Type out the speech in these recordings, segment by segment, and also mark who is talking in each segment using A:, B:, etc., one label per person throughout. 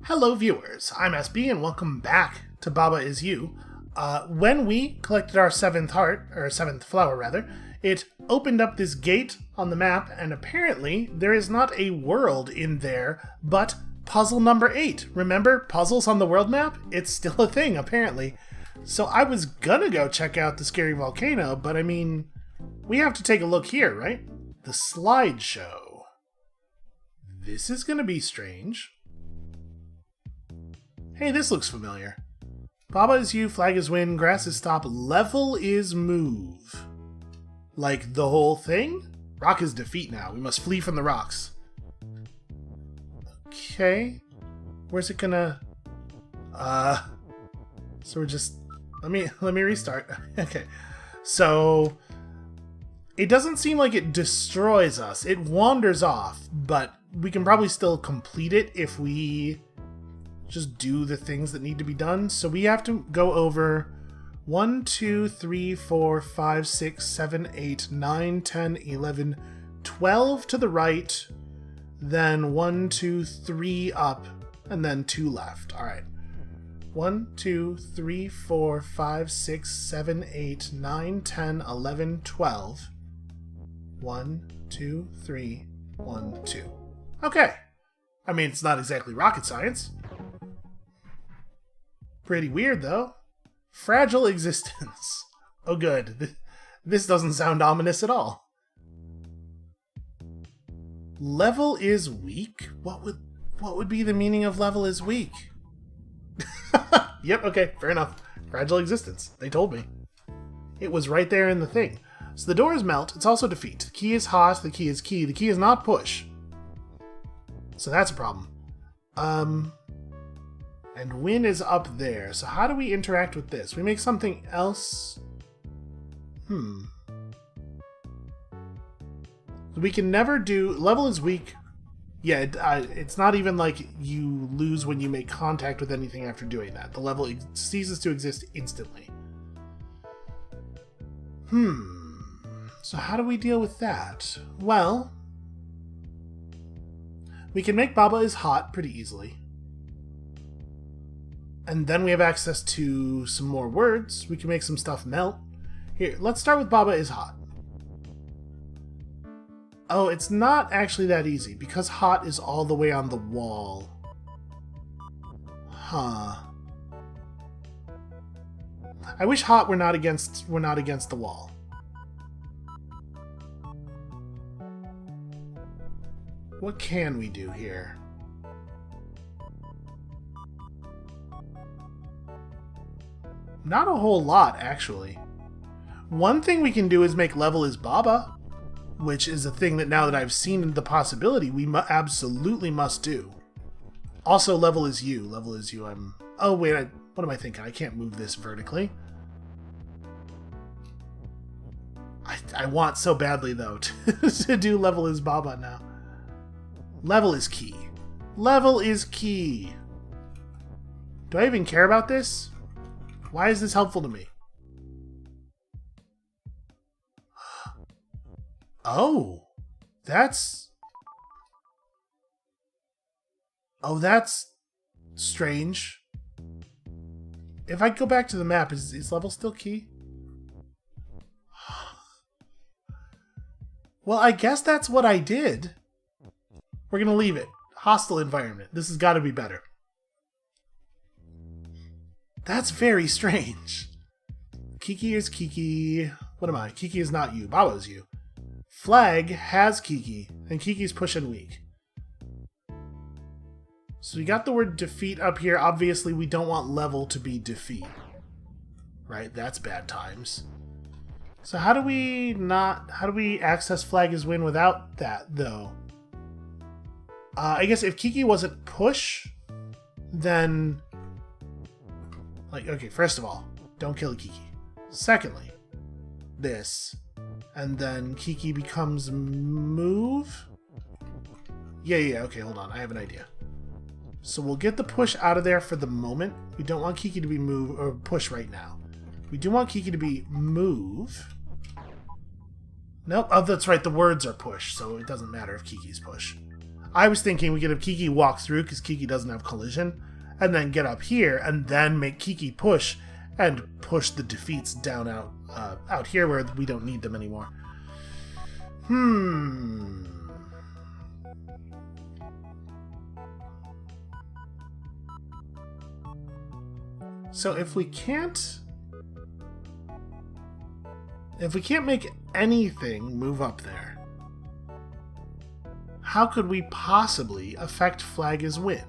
A: Hello viewers, I'm SB and welcome back to Baba Is You. When we collected our seventh flower rather, it opened up this gate on the map and apparently there is not a world in there, but puzzle number 8. Remember puzzles on the world map? It's still a thing apparently. So I was gonna go check out the scary volcano, but I mean, we have to take a look here, right? The slideshow. This is gonna be strange. Hey, this looks familiar. Baba is you, flag is win, grass is stop, level is move. Like the whole thing? Rock is defeat now. We must flee from the rocks. Okay. Where's it gonna... So we're just... Let me restart. Okay. So... It doesn't seem like it destroys us. It wanders off, but we can probably still complete it if we... just do the things that need to be done. So we have to go over 1, 2, 3, 4, 5, 6, 7, 8, 9, 10, 11, 12 to the right, then 1, 2, 3 up, and then 2 left. Alright. 1, 2, 3, 4, 5, 6, 7, 8, 9, 10, 11, 12. 1, 2, 3, 1, 2. Okay. I mean, it's not exactly rocket science. Pretty weird, though. Fragile existence. Oh, good. This doesn't sound ominous at all. Level is weak? What would be the meaning of level is weak? Yep, okay, fair enough. Fragile existence. They told me. It was right there in the thing. So the door is melt. It's also defeat. The key is hot. The key is key. The key is not push. So that's a problem. And win is up there. So how do we interact with this? We make something else. We can never do... Level is weak. Yeah, it's not even like you lose when you make contact with anything after doing that. The level ceases to exist instantly. So how do we deal with that? Well, we can make Baba is hot pretty easily. And then we have access to some more words. We can make some stuff melt. Here, let's start with Baba is hot. Oh, it's not actually that easy, because hot is all the way on the wall. Huh. I wish hot were not against the wall. What can we do here? Not a whole lot, actually. One thing we can do is make level is Baba, which is a thing that now that I've seen the possibility, we absolutely must do. Also, level is you. Level is you. Oh, wait, what am I thinking? I can't move this vertically. I want so badly, though, to do level is Baba now. Level is key. Level is key. Do I even care about this? Why is this helpful to me? Oh, that's strange. If I go back to the map, is level still key? Well, I guess that's what I did. We're gonna leave it. Hostile environment. This has got to be better. That's very strange. Kiki is Kiki. What am I? Kiki is not you. Baba is you. Flag has Kiki, and Kiki's push and weak. So we got the word defeat up here. Obviously, we don't want level to be defeat. Right? That's bad times. So how do we access flag is win without that, though? I guess if Kiki wasn't push, then... Like, okay, first of all, don't kill Kiki. Secondly, this. And then Kiki becomes move? Yeah, okay, hold on. I have an idea. So we'll get the push out of there for the moment. We don't want Kiki to be move or push right now. We do want Kiki to be move. Nope, oh, that's right, the words are push, so it doesn't matter if Kiki's push. I was thinking we could have Kiki walk through because Kiki doesn't have collision, and then get up here and then make Kiki push and push the defeats down out here where we don't need them anymore. So if we can't make anything move up there, how could we possibly affect Flag as win?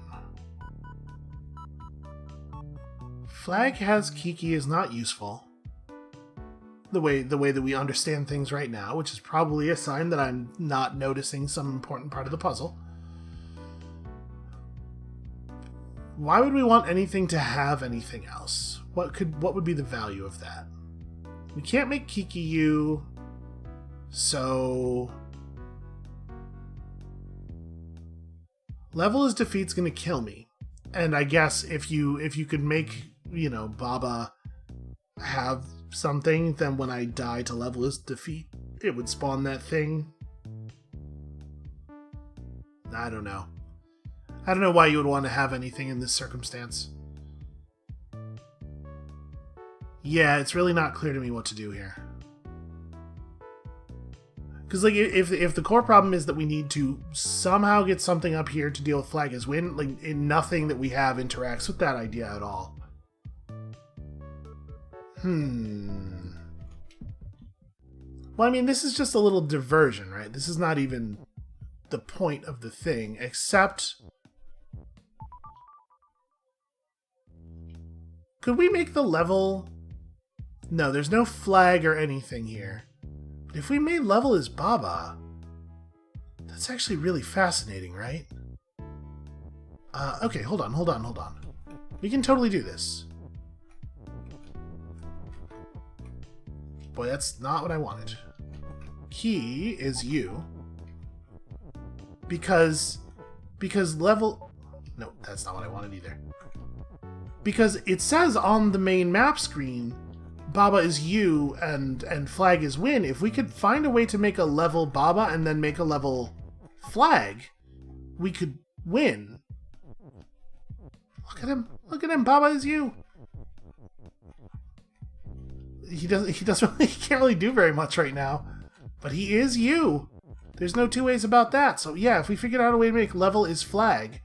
A: Flag has Kiki is not useful. The way that we understand things right now, which is probably a sign that I'm not noticing some important part of the puzzle. Why would we want anything to have anything else? What would be the value of that? We can't make Kiki U, so level as defeat's gonna kill me. And I guess if you could make, Baba have something, then when I die to level as defeat, it would spawn that thing. I don't know. I don't know why you would want to have anything in this circumstance. Yeah, it's really not clear to me what to do here. Because, if the core problem is that we need to somehow get something up here to deal with Flag as win, nothing that we have interacts with that idea at all. Well, this is just a little diversion, right? This is not even the point of the thing, except... Could we make the level... No, there's no flag or anything here. But if we made level as Baba, that's actually really fascinating, right? Okay, hold on. We can totally do this. Boy, that's not what I wanted. Key is U. Because level... No, that's not what I wanted either. Because it says on the main map screen, Baba is U and Flag is Win. If we could find a way to make a level Baba and then make a level Flag, we could win. Look at him, Baba is U. He can't really do very much right now, but he is U. There's no two ways about that. So yeah, if we figured out a way to make level is Flag,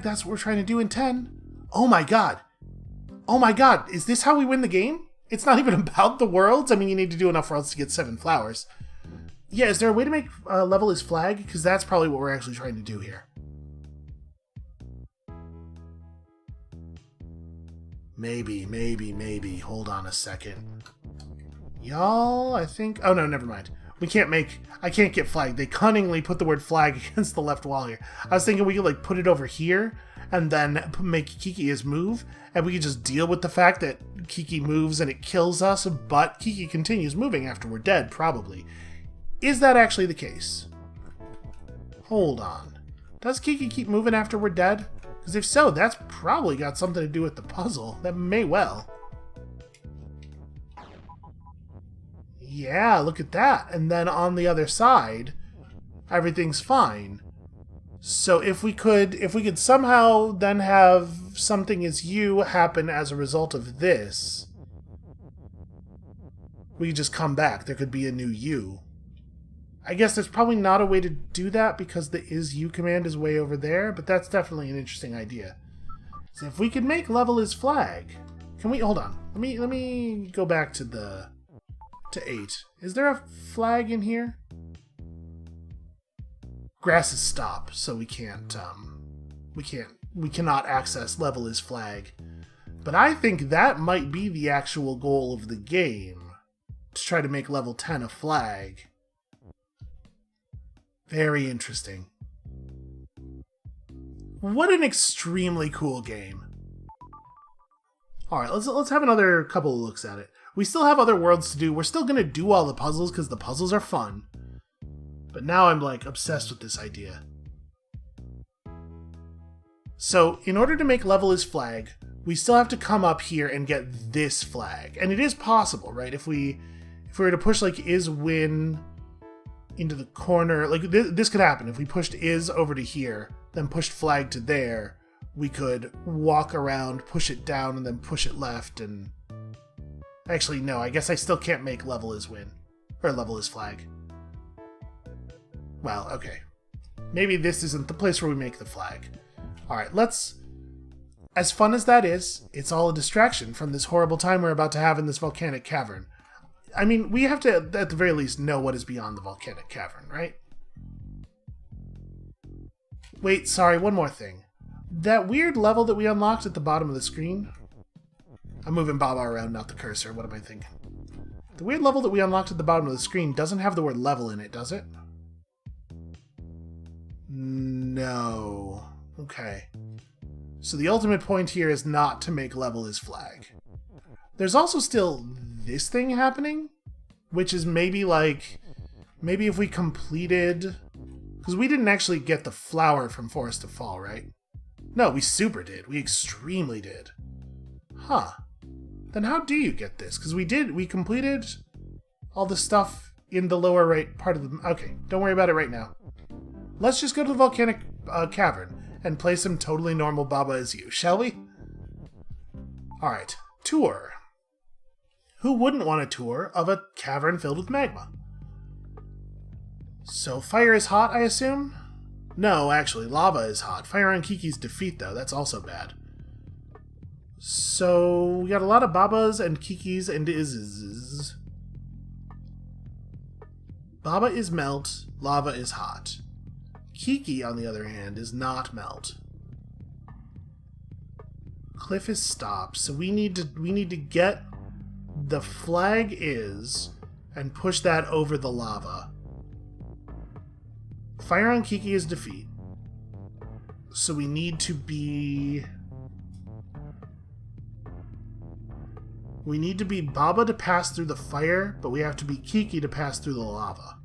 A: that's what we're trying to do in 10. Oh my god, is this how we win the game? It's not even about the worlds. You need to do enough worlds to get 7 flowers. Yeah, is there a way to make level is Flag? Because that's probably what we're actually trying to do here. Maybe. Hold on a second. Y'all, I think... Oh, no, never mind. I can't get Flag. They cunningly put the word Flag against the left wall here. I was thinking we could, put it over here and then make Kiki his move, and we could just deal with the fact that Kiki moves and it kills us, but Kiki continues moving after we're dead, probably. Is that actually the case? Hold on. Does Kiki keep moving after we're dead? Because if so, that's probably got something to do with the puzzle. That may well. Yeah, look at that. And then on the other side, everything's fine. So if we could somehow then have something as U happen as a result of this, we could just come back. There could be a new U. I guess there's probably not a way to do that because the is U command is way over there, but that's definitely an interesting idea. So if we could make level is Flag, can we... Hold on. Let me go back to 8. Is there a flag in here? Grass is stop, so we cannot access level is Flag. But I think that might be the actual goal of the game, to try to make level 10 a flag. Very interesting. What an extremely cool game. Alright, let's have another couple of looks at it. We still have other worlds to do. We're still going to do all the puzzles because the puzzles are fun. But now I'm obsessed with this idea. So, in order to make level is Flag, we still have to come up here and get this flag. And it is possible, right? If we were to push is win into the corner. Like, this could happen. If we pushed is over to here, then pushed flag to there, we could walk around, push it down, and then push it left, and... Actually, no, I guess I still can't make level is win. Or level is flag. Well, okay. Maybe this isn't the place where we make the flag. Alright, let's... As fun as that is, it's all a distraction from this horrible time we're about to have in this volcanic cavern. I mean, we have to, at the very least, know what is beyond the volcanic cavern, right? Wait, sorry, one more thing. That weird level that we unlocked at the bottom of the screen... I'm moving Baba around, not the cursor. What am I thinking? The weird level that we unlocked at the bottom of the screen doesn't have the word level in it, does it? No. Okay. So the ultimate point here is not to make level is flag. There's also still this thing happening, which is maybe like... Maybe if we completed... Because we didn't actually get the flower from Forest to Fall, right? No, we super did. We extremely did. Huh. Then how do you get this? Because we completed all the stuff in the lower right part of the... Okay, don't worry about it right now. Let's just go to the volcanic cavern and play some totally normal Baba as you, shall we? Alright, tour. Who wouldn't want a tour of a cavern filled with magma? So fire is hot, I assume? No, actually, lava is hot. Fire on Kiki's defeat, though. That's also bad. So, we got a lot of Babas and Kikis and Iz's. Baba is melt, lava is hot. Kiki, on the other hand, is not melt. Cliff is stop, so we need to get the flag is and push that over the lava. Fire on Kiki is defeat. So we need to be... We need to be Baba to pass through the fire, but we have to be Kiki to pass through the lava.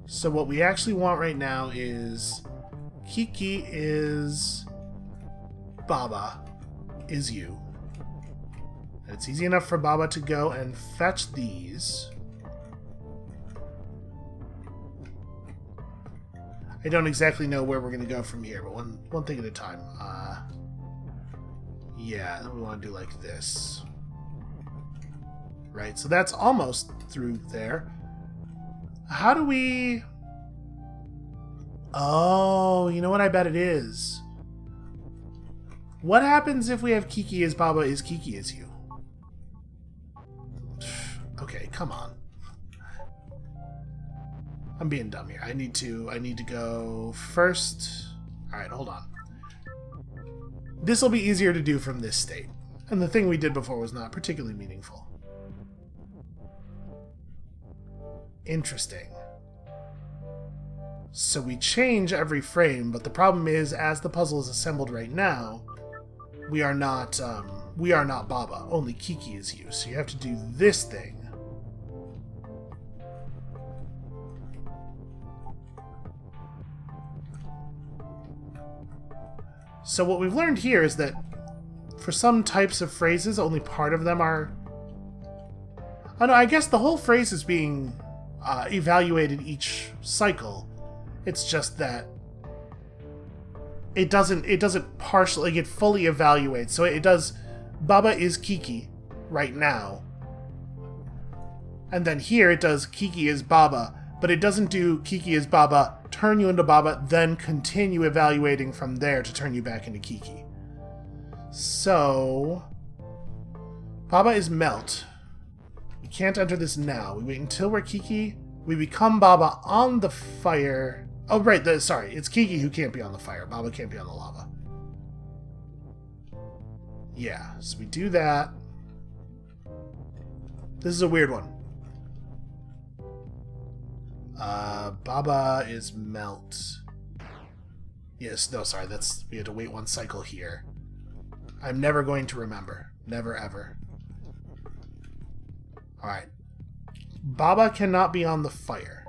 A: So what we actually want right now is... Kiki is... Baba is you. And it's easy enough for Baba to go and fetch these... I don't exactly know where we're going to go from here, but one thing at a time. Yeah, we want to do like this. Right, so that's almost through there. How do we... Oh, you know what I bet it is? What happens if we have Kiki as Baba is Kiki as you? Okay, come on. I'm being dumb here. I need to go first. Alright, hold on. This will be easier to do from this state. And the thing we did before was not particularly meaningful. Interesting. So we change every frame, but the problem is, as the puzzle is assembled right now, we are not Baba. Only Kiki is you. So you have to do this thing. So what we've learned here is that for some types of phrases, only part of them are... Oh no, I guess the whole phrase is being evaluated each cycle. It's just that it doesn't partially, like, it fully evaluates. So it does Baba is Kiki right now. And then here it does Kiki is Baba, but it doesn't do Kiki is Baba, turn you into Baba, then continue evaluating from there to turn you back into Kiki. So... Baba is melt. We can't enter this now. We wait until we're Kiki. We become Baba on the fire. Oh, right, sorry. It's Kiki who can't be on the fire. Baba can't be on the lava. Yeah, so we do that. This is a weird one. Baba is melt. Yes, no, sorry, we had to wait one cycle here. I'm never going to remember. Never, ever. Alright. Baba cannot be on the fire.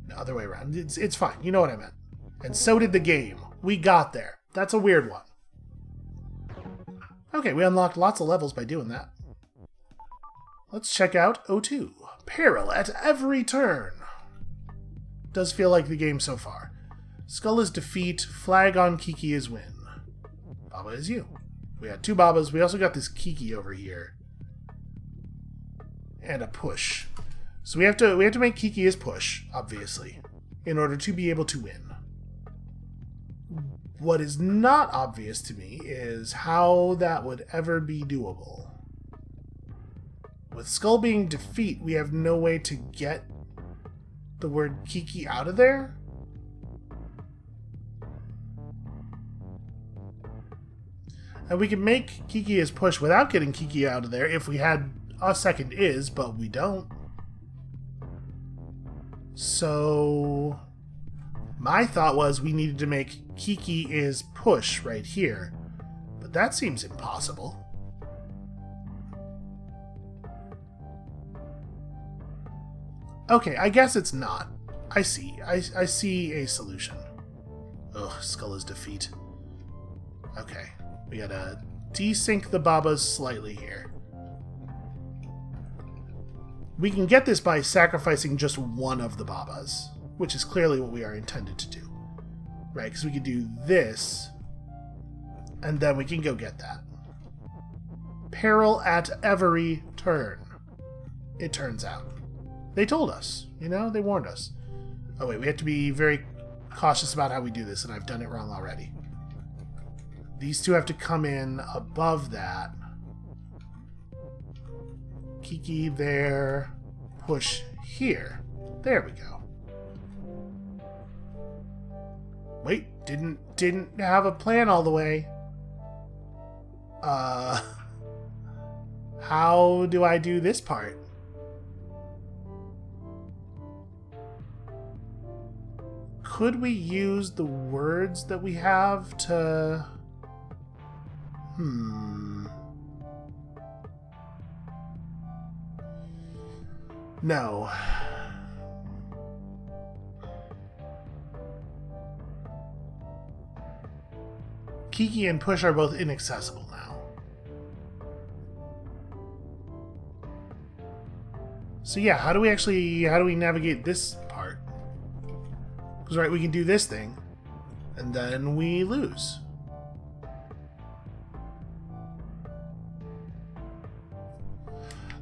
A: The other way around. It's fine. You know what I meant. And so did the game. We got there. That's a weird one. Okay, we unlocked lots of levels by doing that. Let's check out O2. Peril at every turn. Does feel like the game so far. Skull is defeat. Flag on Kiki is win. Baba is you. We had 2 Babas. We also got this Kiki over here. And a push. So we have to make Kiki his push, obviously, in order to be able to win. What is not obvious to me is how that would ever be doable. With Skull being defeat, we have no way to get the word Kiki out of there? And we could make Kiki his push without getting Kiki out of there if we had a second is, but we don't. So my thought was we needed to make Kiki is push right here, but that seems impossible. Okay, I guess it's not. I see. I see a solution. Ugh, Skull is defeat. Okay, we gotta desync the Babas slightly here. We can get this by sacrificing just one of the Babas, which is clearly what we are intended to do. Right, because we could do this, and then we can go get that. Peril at every turn, it turns out. They told us, they warned us. Oh wait, we have to be very cautious about how we do this, and I've done it wrong already. These 2 have to come in above that. Kiki there, push here. There we go. Wait, didn't have a plan all the way. How do I do this part? Could we use the words that we have to... No. Kiki and push are both inaccessible now. So yeah, how do we navigate this part? Because right, we can do this thing, and then we lose.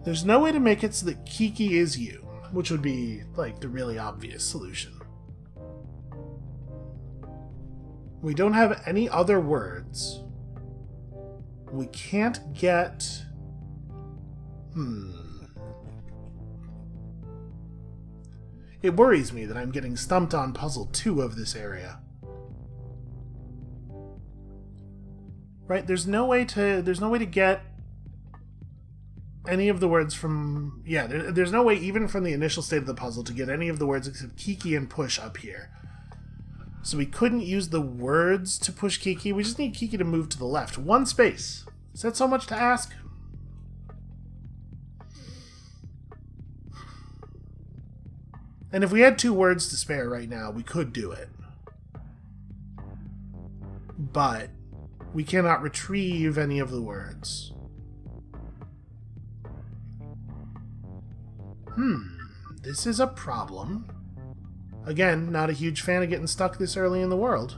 A: There's no way to make it so that Kiki is you, which would be, like, the really obvious solution. We don't have any other words. We can't get... It worries me that I'm getting stumped on puzzle 2 of this area. Right, there's no way to get any of the words from... Yeah, there's no way even from the initial state of the puzzle to get any of the words except Kiki and push up here. So we couldn't use the words to push Kiki. We just need Kiki to move to the left. 1 space. Is that so much to ask? And if we had 2 words to spare right now, we could do it. But we cannot retrieve any of the words. This is a problem. Again, not a huge fan of getting stuck this early in the world.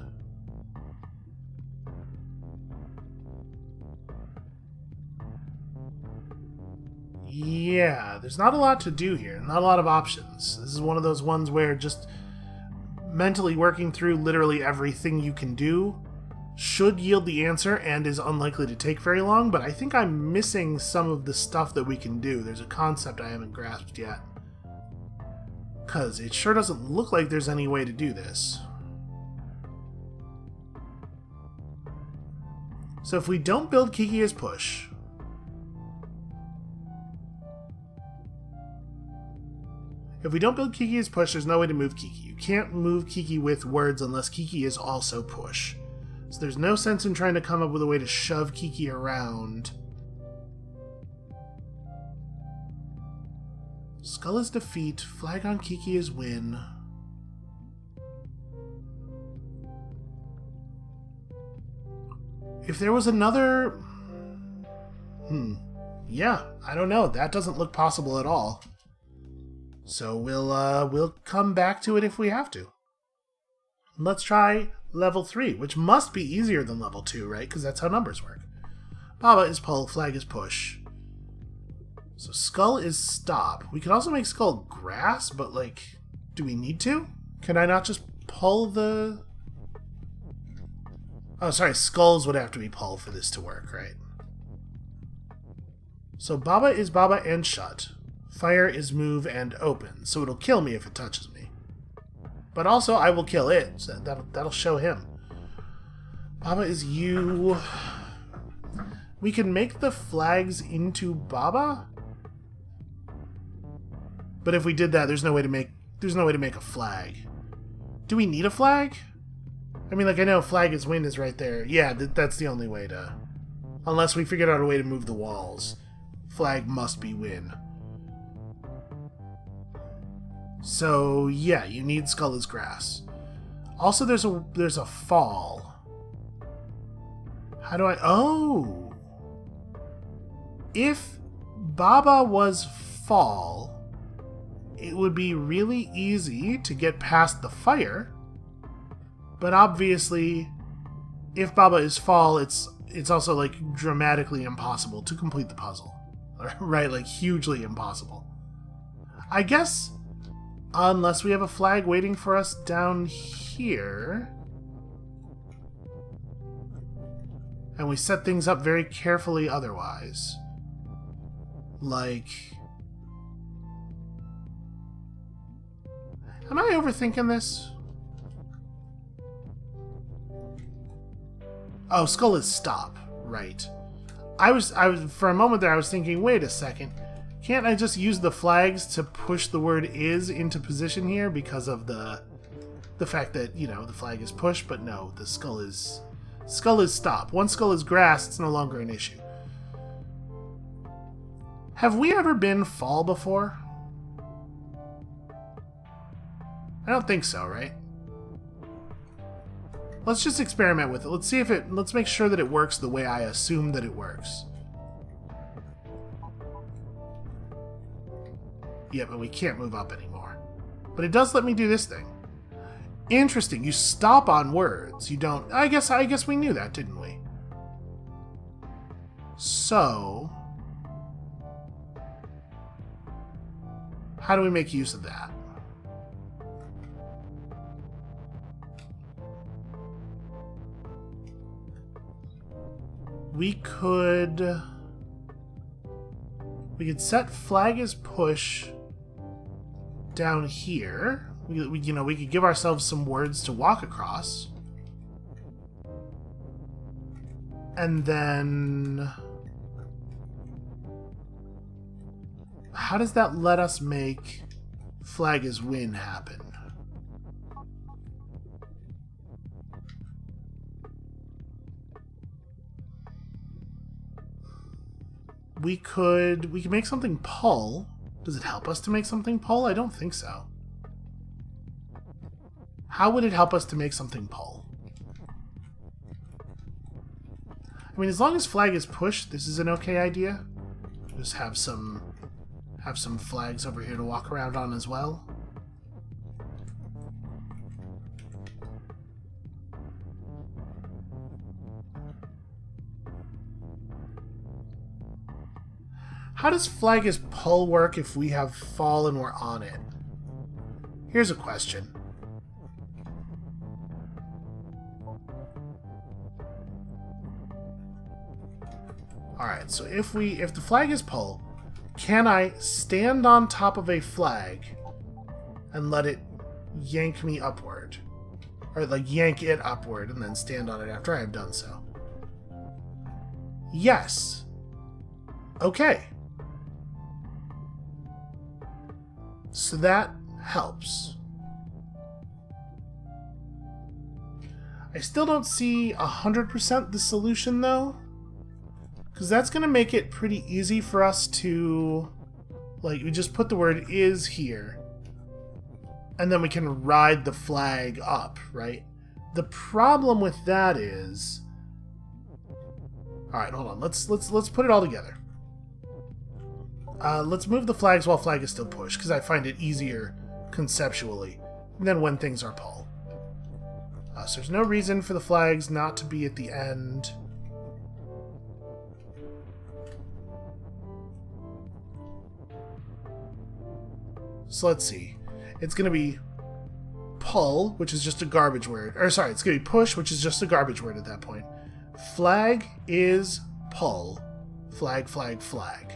A: Yeah, there's not a lot to do here. Not a lot of options. This is one of those ones where just mentally working through literally everything you can do should yield the answer and is unlikely to take very long, but I think I'm missing some of the stuff that we can do. There's a concept I haven't grasped yet. Because it sure doesn't look like there's any way to do this. So if we don't build Kiki as push... If we don't build Kiki as push, there's no way to move Kiki. You can't move Kiki with words unless Kiki is also push. So there's no sense in trying to come up with a way to shove Kiki around. Skull is defeat. Flag on Kiki is win. If there was another... Yeah, I don't know. That doesn't look possible at all. So we'll come back to it if we have to. Let's try level 3, which must be easier than level 2, right? Because that's how numbers work. Baba is pull, flag is push. So skull is stop. We could also make skull grass, but like, do we need to? Can I not just pull the... Oh, sorry, skulls would have to be pulled for this to work, right? So Baba is Baba and shut. Fire is move and open, so it'll kill me if it touches me. But also, I will kill it, so that'll show him. Baba is you. We can make the flags into Baba? But if we did that, there's no way to make a flag. Do we need a flag? I mean, like, I know flag is wind is right there. Yeah, that's the only way to... Unless we figured out a way to move the walls. Flag must be win. So, yeah, you need skull as grass. Also, there's a fall. How do I... Oh! If Baba was fall, it would be really easy to get past the fire. But obviously, if Baba is fall, it's also, like, dramatically impossible to complete the puzzle. Right? Like, hugely impossible. I guess, unless we have a flag waiting for us down here, and we set things up very carefully otherwise. Like... Am I overthinking this? Oh, skull is stop. Right. I was for a moment there I was thinking, wait a second. Can't I just use the flags to push the word is into position here because of the fact that, you know, the flag is push, but no, the skull is stop. Once skull is grass, it's no longer an issue. Have we ever been fall before? I don't think so, right? Let's just experiment with it. Let's see if let's make sure that it works the way I assume that it works. Yeah, but we can't move up anymore. But it does let me do this thing. Interesting. You stop on words. You don't... I guess we knew that, didn't we? So... how do we make use of that? We could set flag as push down here. We could give ourselves some words to walk across. And then... how does that let us make flag as win happen? We could make something pull. Does it help us to make something pull? I don't think so. How would it help us to make something pull? I mean, as long as flag is pushed, this is an okay idea. Just have some flags over here to walk around on as well. How does flag as pull work if we have fall and we're on it? Here's a question. Alright, so if the flag is pull, can I stand on top of a flag and let it yank me upward? Or like yank it upward and then stand on it after I have done so? Yes. Okay. So that helps. I still don't see 100% the solution though, because that's going to make it pretty easy for us to, like, we just put the word is here, and then we can ride the flag up, right? The problem with that is, all right, hold on, let's put it all together. Let's move the flags while flag is still pushed, because I find it easier conceptually than when things are pull. So there's no reason for the flags not to be at the end. So let's see. It's going to be pull, which is just a garbage word. Or sorry, it's going to be push, which is just a garbage word at that point. Flag is pull. Flag, flag, flag.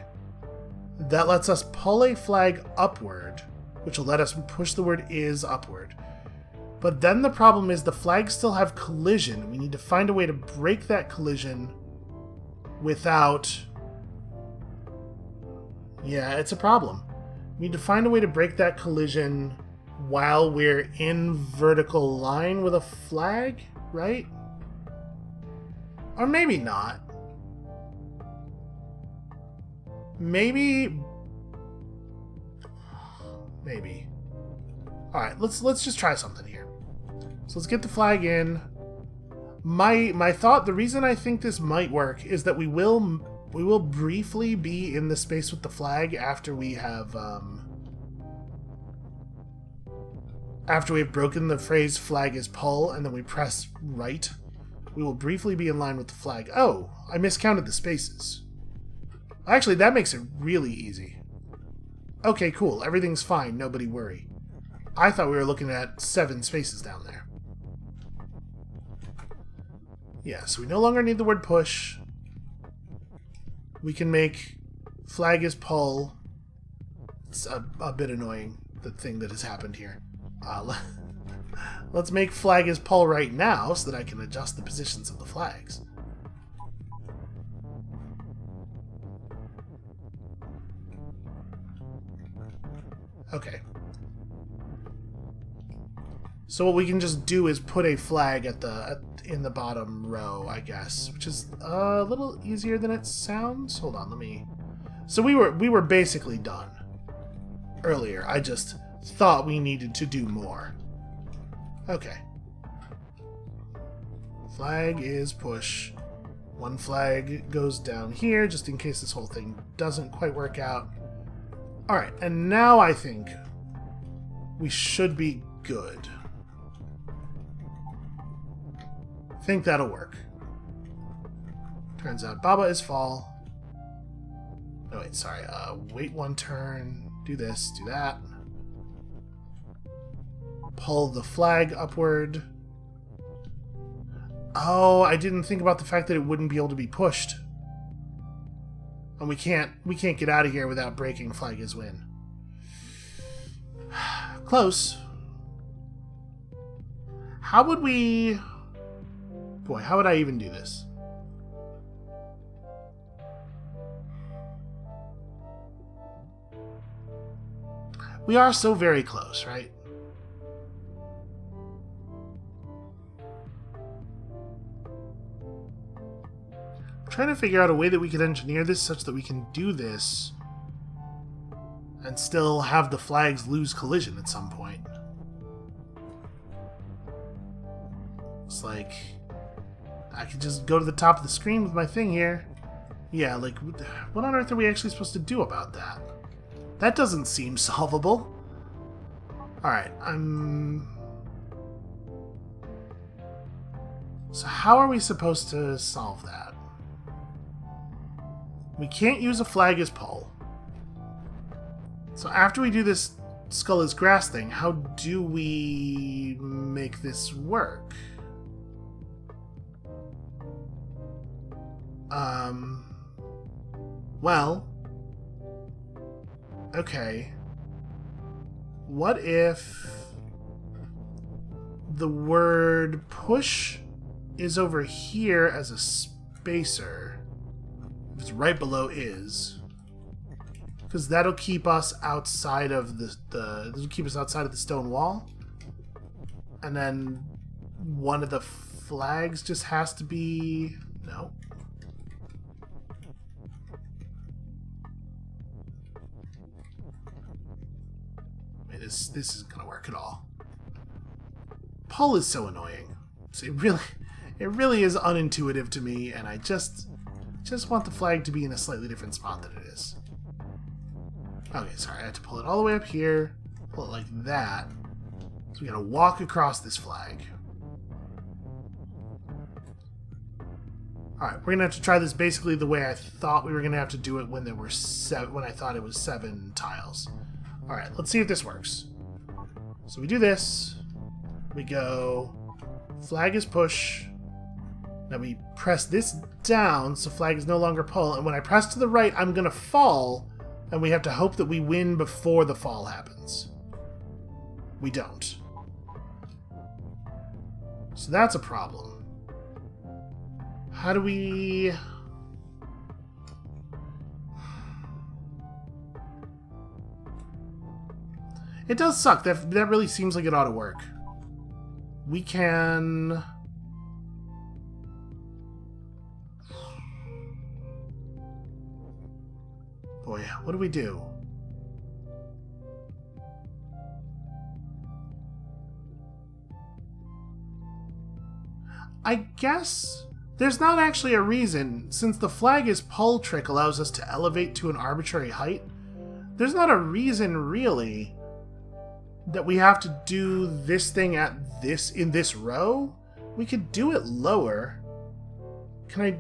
A: That lets us pull a flag upward, which will let us push the word is upward. But then the problem is the flags still have collision. We need to find a way to break that collision without... Yeah, it's a problem. We need to find a way to break that collision while we're in vertical line with a flag, right? Or maybe not. Maybe. Alright, let's just try something here. So let's get the flag in. My thought, the reason I think this might work is that we will briefly be in the space with the flag after we have after we've broken the phrase flag is pull and then we press right. We will briefly be in line with the flag. Oh, I miscounted the spaces. Actually, that makes it really easy. Okay, cool. Everything's fine. Nobody worry. I thought we were looking at 7 spaces down there. Yeah, so we no longer need the word push. We can make flag is pull. It's a bit annoying, the thing that has happened here. Let's make flag is pull right now so that I can adjust the positions of the flags. Okay. So what we can just do is put a flag in the bottom row, I guess, which is a little easier than it sounds. Hold on, let me... So we were basically done earlier. I just thought we needed to do more. Okay. Flag is push. One flag goes down here, just in case this whole thing doesn't quite work out. Alright, and now I think we should be good. I think that'll work. Turns out Baba is fall. No, wait, sorry. Wait one turn. Do this, do that. Pull the flag upward. Oh, I didn't think about the fact that it wouldn't be able to be pushed. And we can't get out of here without breaking flag is win. Close. How would we... Boy, how would I even do this? We are so very close, right? I'm trying to figure out a way that we could engineer this such that we can do this and still have the flags lose collision at some point. It's like... I could just go to the top of the screen with my thing here. Yeah, like, what on earth are we actually supposed to do about that? That doesn't seem solvable. Alright, So how are we supposed to solve that? We can't use a flag as pull. So after we do this skull is grass thing, how do we make this work? Well, okay. What if the word push is over here as a spacer? If it's right below is, because that'll keep us outside of that'll keep us outside of the stone wall, and then one of the flags just has to be no. This isn't gonna work at all. Pull is so annoying. So it really is unintuitive to me, and I just want the flag to be in a slightly different spot than it is. Okay, sorry, I have to pull it all the way up here, pull it like that. So we gotta walk across this flag. Alright, we're gonna have to try this basically the way I thought we were gonna have to do it when there were when I thought it was 7 tiles. Alright, let's see if this works. So we do this, we go, flag is push, now we press this down so flag is no longer pull, and when I press to the right I'm gonna fall, and we have to hope that we win before the fall happens. We don't. So that's a problem. How do we... It does suck. That really seems like it ought to work. We can... Boy, what do we do? I guess there's not actually a reason, since the flag is pull trick allows us to elevate to an arbitrary height. There's not a reason really that we have to do this thing in this row. We could do it lower. Can I...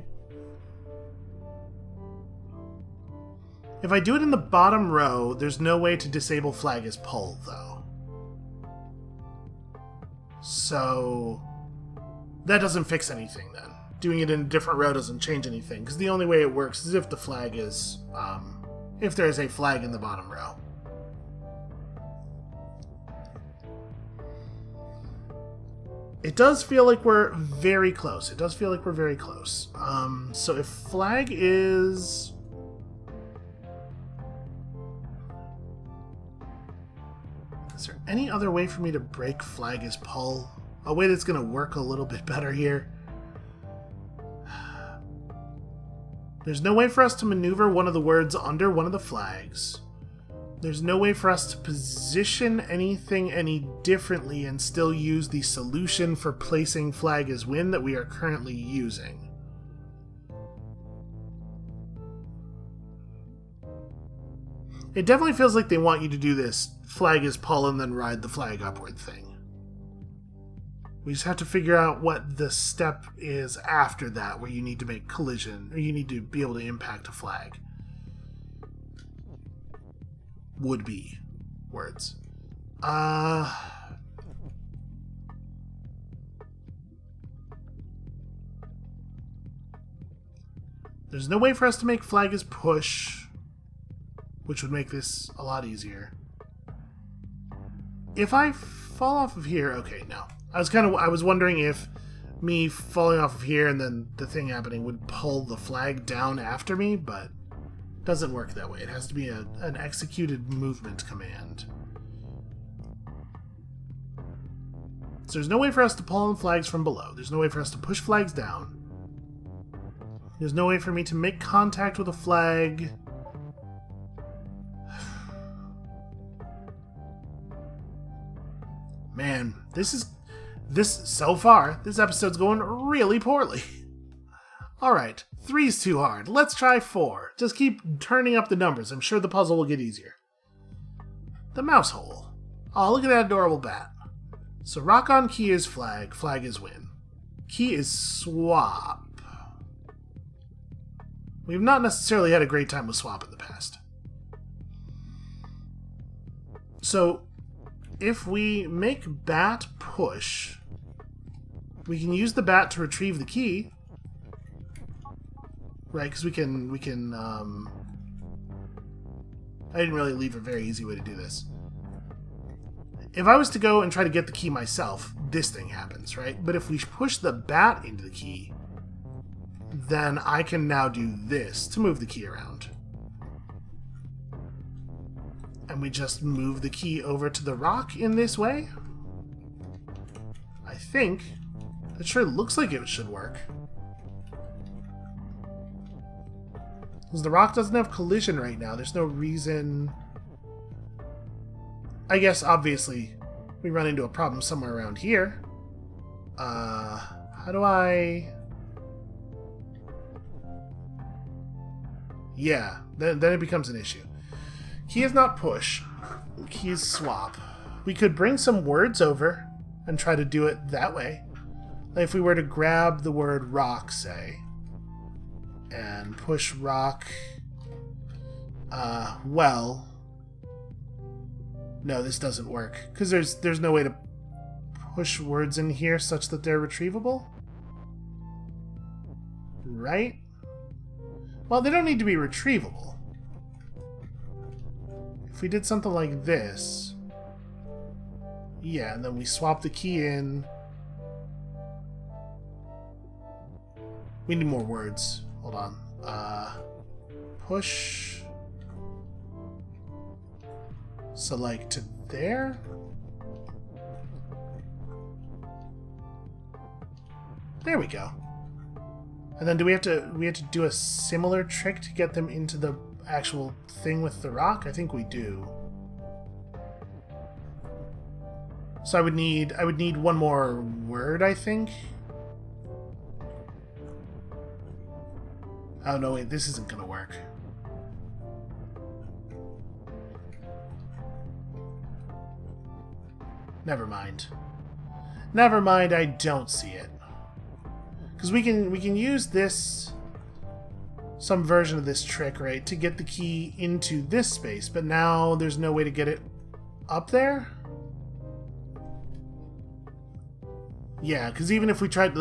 A: If I do it in the bottom row, there's no way to disable flag as pull, though. So... that doesn't fix anything, then. Doing it in a different row doesn't change anything, because the only way it works is if the flag is... if there is a flag in the bottom row. It does feel like we're very close. It does feel like we're very close. So if flag is... Is there any other way for me to break flag as pull? A way that's going to work a little bit better here? There's no way for us to maneuver one of the words under one of the flags. There's no way for us to position anything any differently and still use the solution for placing flag as win that we are currently using. It definitely feels like they want you to do this flag as pull and then ride the flag upward thing. We just have to figure out what the step is after that, where you need to make collision, or you need to be able to impact a flag. Would be words. There's no way for us to make flag as push, which would make this a lot easier. If I fall off of here, okay, no. I was wondering if me falling off of here and then the thing happening would pull the flag down after me, but it doesn't work that way. It has to be an executed movement command. So there's no way for us to pull on flags from below. There's no way for us to push flags down. There's no way for me to make contact with a flag. Man, so far, this episode's going really poorly. Alright, 3's too hard. Let's try 4. Just keep turning up the numbers. I'm sure the puzzle will get easier. The mouse hole. Oh, look at that adorable bat. So rock on key is flag, flag is win. Key is swap. We've not necessarily had a great time with swap in the past. So, if we make bat push, we can use the bat to retrieve the key, right? Because we can. I didn't really leave a very easy way to do this. If I was to go and try to get the key myself, this thing happens, right? But if we push the bat into the key, then I can now do this to move the key around. And we just move the key over to the rock in this way? I think. It sure looks like it should work. Because the rock doesn't have collision right now. There's no reason... I guess, obviously, we run into a problem somewhere around here. How do I... Yeah, then it becomes an issue. Key is not push. Key is swap. We could bring some words over and try to do it that way. Like if we were to grab the word rock, say, and push rock, well, no, this doesn't work, because there's no way to push words in here such that they're retrievable, right? Well, they don't need to be retrievable. If we did something like this, yeah, and then we swap the key in. We need more words. Hold on. Push. Select to there. There we go. And then do we have to do a similar trick to get them into the actual thing with the rock? I think we do. So I would need one more word, I think. Oh no, wait, this isn't gonna work. Never mind. Never mind, I don't see it. Because we can use this, some version of this trick, right, to get the key into this space, but now there's no way to get it up there? Yeah, because even if we tried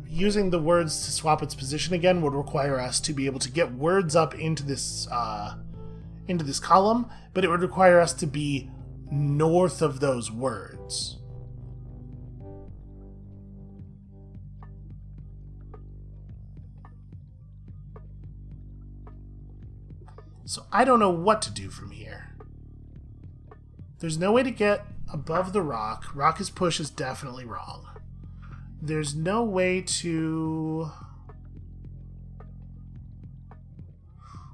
A: using the words to swap its position again would require us to be able to get words up into this column, but it would require us to be north of those words. So I don't know what to do from here. There's no way to get above the rock. Rock is push is definitely wrong. There's no way to...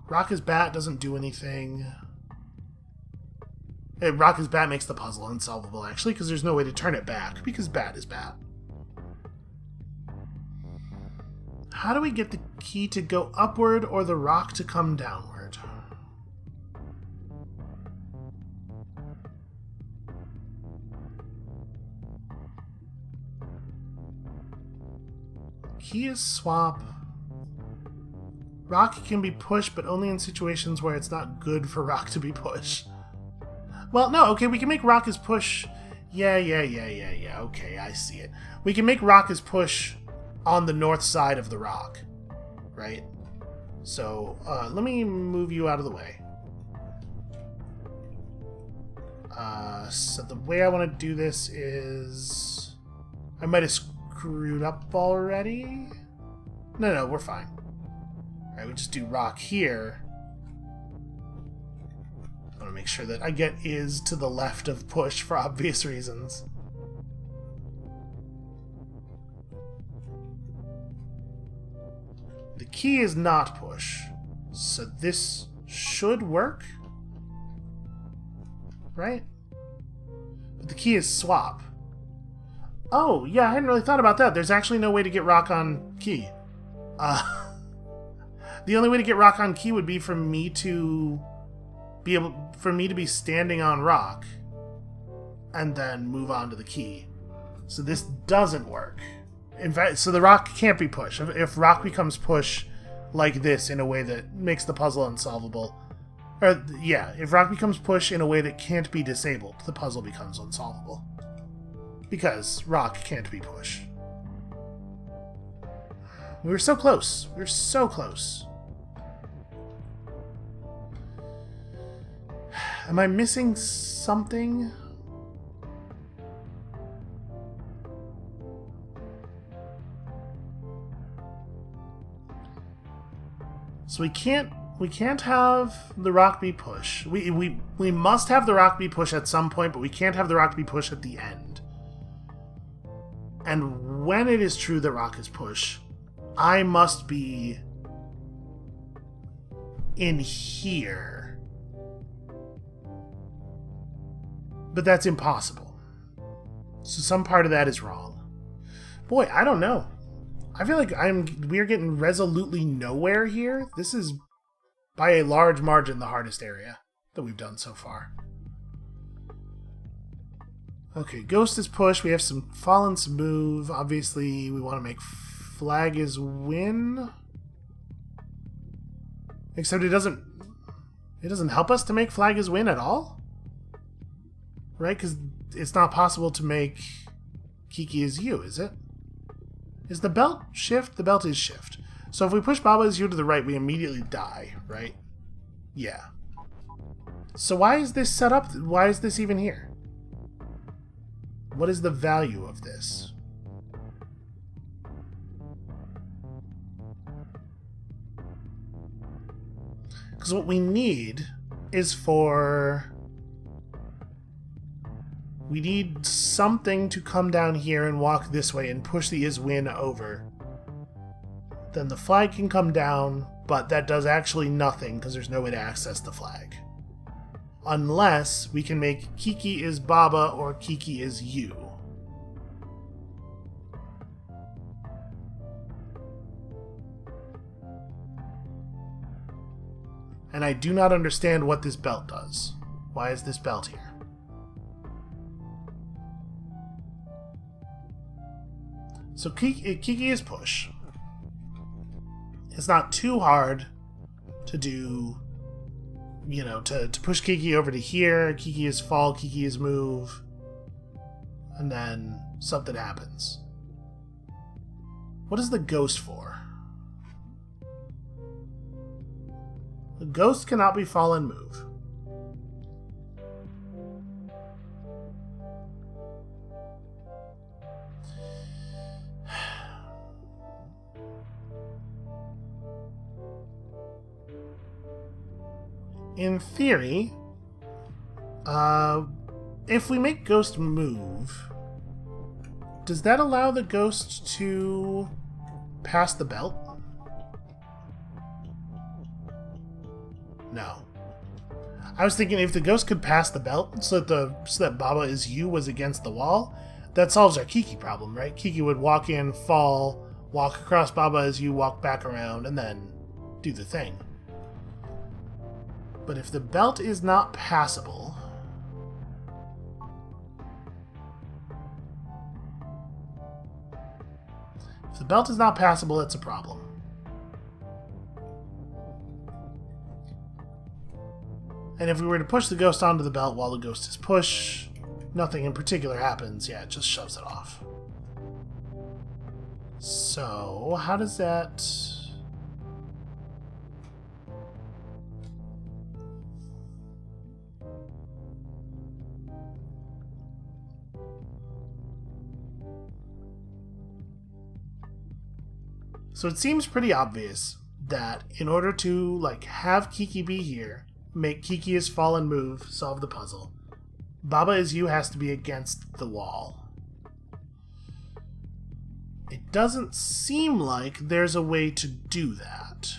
A: Rock is bat doesn't do anything. Rock is bat makes the puzzle unsolvable, actually, because there's no way to turn it back, because bat is bat. How do we get the key to go upward or the rock to come downward? Key is swap. Rock can be pushed, but only in situations where it's not good for rock to be pushed. Well, no, okay, we can make rock as push. Yeah, okay, I see it. We can make rock as push on the north side of the rock, right? So, let me move you out of the way. So the way I want to do this is... I might have screwed up already? No, we're fine. Alright, we just do rock here. I want to make sure that I get is to the left of push for obvious reasons. The key is not push, so this should work, right? But the key is swap. Oh, yeah, I hadn't really thought about that. There's actually no way to get rock on key. The only way to get rock on key would be for me to be standing on rock and then move on to the key. So this doesn't work. In fact, so the rock can't be push. If rock becomes push like this in a way that makes the puzzle unsolvable, or yeah, if rock becomes push in a way that can't be disabled, the puzzle becomes unsolvable. Because rock can't be push. We were so close. We were so close. Am I missing something? So we can't have the rock be push. We must have the rock be push at some point, but we can't have the rock be push at the end. And when it is true that rock is push, I must be in here. But that's impossible. So some part of that is wrong. Boy, I don't know. I feel like we're getting resolutely nowhere here. This is, by a large margin, the hardest area. that we've done so far. Okay, ghost is push. We have some fallen to move. Obviously, we want to make flag is win. Except it doesn't help us to make flag is win at all? Right? Because it's not possible to make Kiki is you, is it? Is the belt shift? The belt is shift. So if we push Baba is you to the right, we immediately die, right? Yeah. So why is this set up? Why is this even here? What is the value of this? Because what we need is we need something to come down here and walk this way and push the is-win over. Then the flag can come down, but that does actually nothing because there's no way to access the flag. Unless we can make Kiki is Baba or Kiki is you. And I do not understand what this belt does. Why is this belt here? So Kiki is push. It's not too hard to do, to push Kiki over to here. Kiki is fall, Kiki is move. And then something happens. What is the ghost for? The ghost cannot be fall and move. In theory, if we make ghost move, does that allow the ghost to pass the belt? No. I was thinking if the ghost could pass the belt so that Baba is you was against the wall, that solves our Kiki problem, right? Kiki would walk in, fall, walk across Baba as you, walk back around, and then do the thing. But if the belt is not passable, it's a problem. And if we were to push the ghost onto the belt while the ghost is push, nothing in particular happens. Yeah, it just shoves it off. So, how does that... So it seems pretty obvious that in order to have Kiki be here, make Kiki is fall and move, solve the puzzle, Baba is you has to be against the wall. It doesn't seem like there's a way to do that.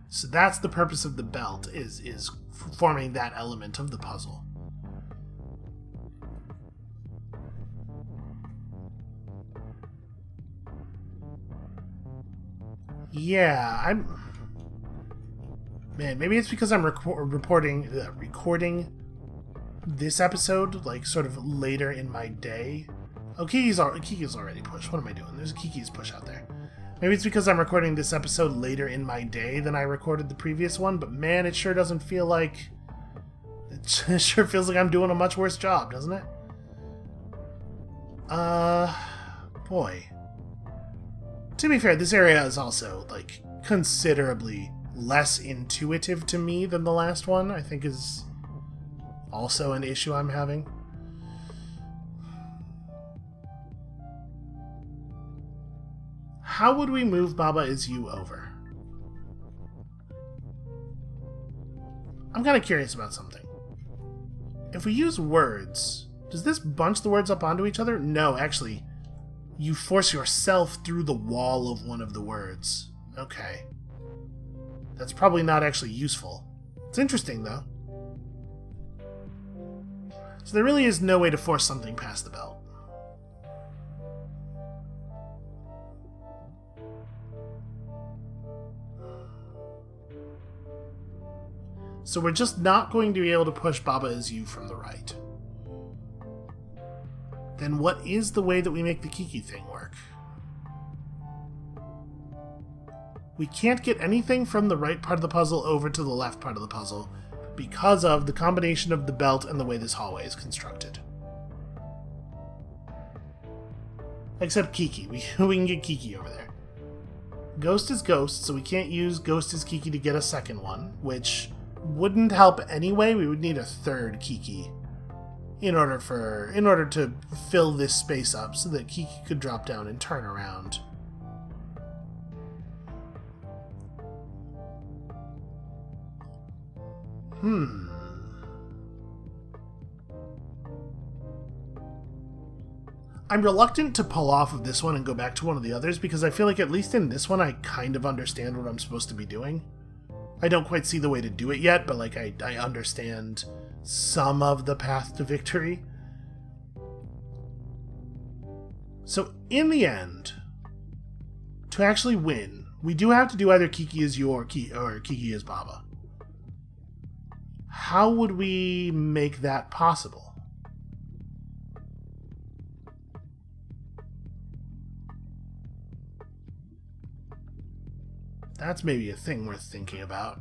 A: So that's the purpose of the belt, is forming that element of the puzzle. Yeah, Man, maybe it's because I'm recording this episode, sort of later in my day. Oh, Kiki's already pushed. What am I doing? There's a Kiki's push out there. Maybe it's because I'm recording this episode later in my day than I recorded the previous one, but man, it sure doesn't feel like... It sure feels like I'm doing a much worse job, doesn't it? Boy. To be fair, this area is also, considerably less intuitive to me than the last one, I think is also an issue I'm having. How would we move Baba is you over? I'm kind of curious about something. If we use words, does this bunch the words up onto each other? No, actually. You force yourself through the wall of one of the words. Okay. That's probably not actually useful. It's interesting, though. So there really is no way to force something past the belt. So we're just not going to be able to push Baba Is You from the right. Then what is the way that we make the Kiki thing work? We can't get anything from the right part of the puzzle over to the left part of the puzzle because of the combination of the belt and the way this hallway is constructed. Except Kiki. We can get Kiki over there. Ghost is Ghost, so we can't use Ghost is Kiki to get a second one, which wouldn't help anyway. We would need a third Kiki in order to fill this space up so that Kiki could drop down and turn around. I'm reluctant to pull off of this one and go back to one of the others because I feel like at least in this one I kind of understand what I'm supposed to be doing. I don't quite see the way to do it yet, but like I understand some of the path to victory. So in the end, to actually win, we do have to do either Kiki Is You or Kiki Is Baba. How would we make that possible? That's maybe a thing worth thinking about.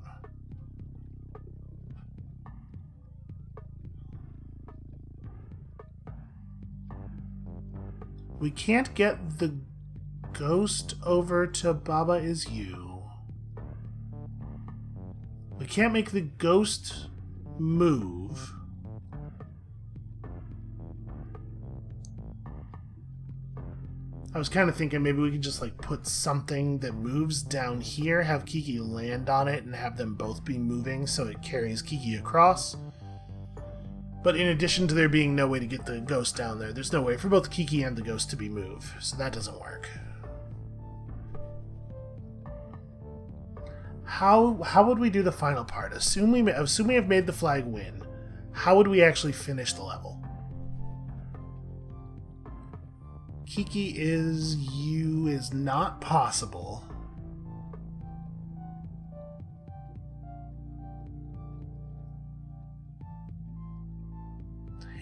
A: We can't get the ghost over to Baba Is You. We can't make the ghost move. I was kind of thinking maybe we could just like put something that moves down here, have Kiki land on it, and have them both be moving so it carries Kiki across. But in addition to there being no way to get the ghost down there, there's no way for both Kiki and the ghost to be moved, so that doesn't work. How would we do the final part? Assume we have made the flag win. How would we actually finish the level? Kiki Is You is not possible.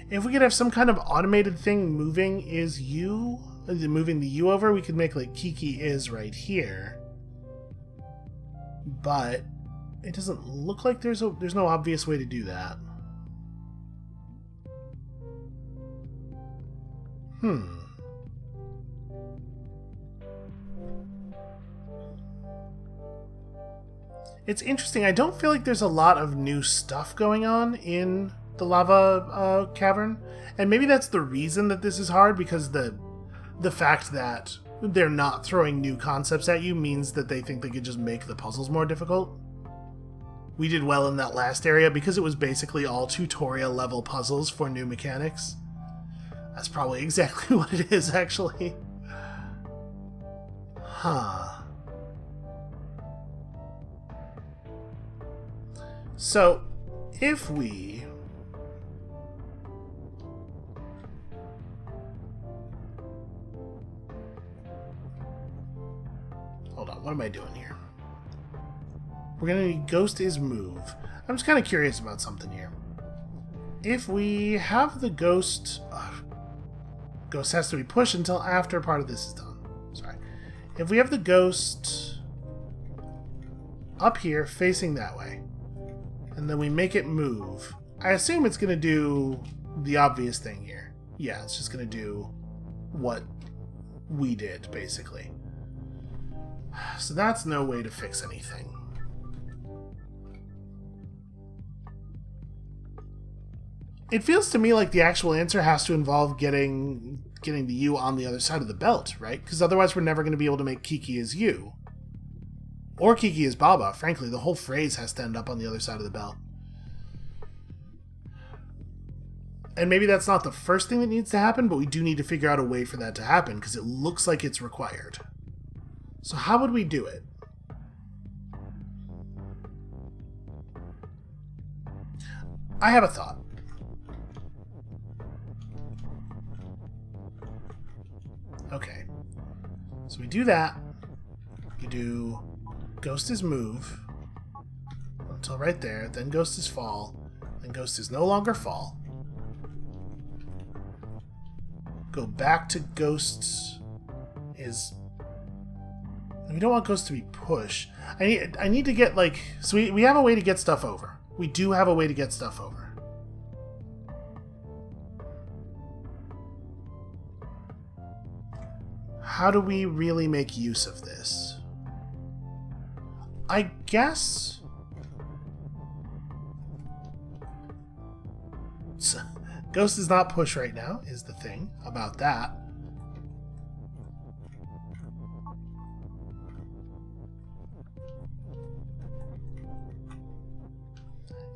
A: If we could have some kind of automated thing moving Is You, moving the U over, we could make like Kiki Is right here. But it doesn't look like there's no obvious way to do that. It's interesting. I don't feel like there's a lot of new stuff going on in the lava cavern, and maybe that's the reason that this is hard, because the fact that they're not throwing new concepts at you means that they think they could just make the puzzles more difficult. We did well in that last area because it was basically all tutorial level puzzles for new mechanics. That's probably exactly what it is, actually. So, if we... Hold on, what am I doing here? We're gonna need Ghost Is Move. I'm just kind of curious about something here. If we have the ghost... ghost has to be pushed until after part of this is done. Sorry. If we have the ghost up here facing that way, and then we make it move, I assume it's going to do the obvious thing here. Yeah, it's just going to do what we did, basically. So that's no way to fix anything. It feels to me like the actual answer has to involve getting the U on the other side of the belt, right? Because otherwise we're never going to be able to make Kiki Is You. Or Kiki Is Baba. Frankly, the whole phrase has to end up on the other side of the belt. And maybe that's not the first thing that needs to happen, but we do need to figure out a way for that to happen, because it looks like it's required. So how would we do it? I have a thought. Okay. So we do that. You do Ghost Is Move. until right there, then Ghost is fall, then Ghost is no longer fall. Go back to Ghost is... We don't want Ghost to be push. I need to get, like... So we have a way to get stuff over. We do have a way to get stuff over. How do we really make use of this? I guess... Ghost is not push right now, is the thing about that.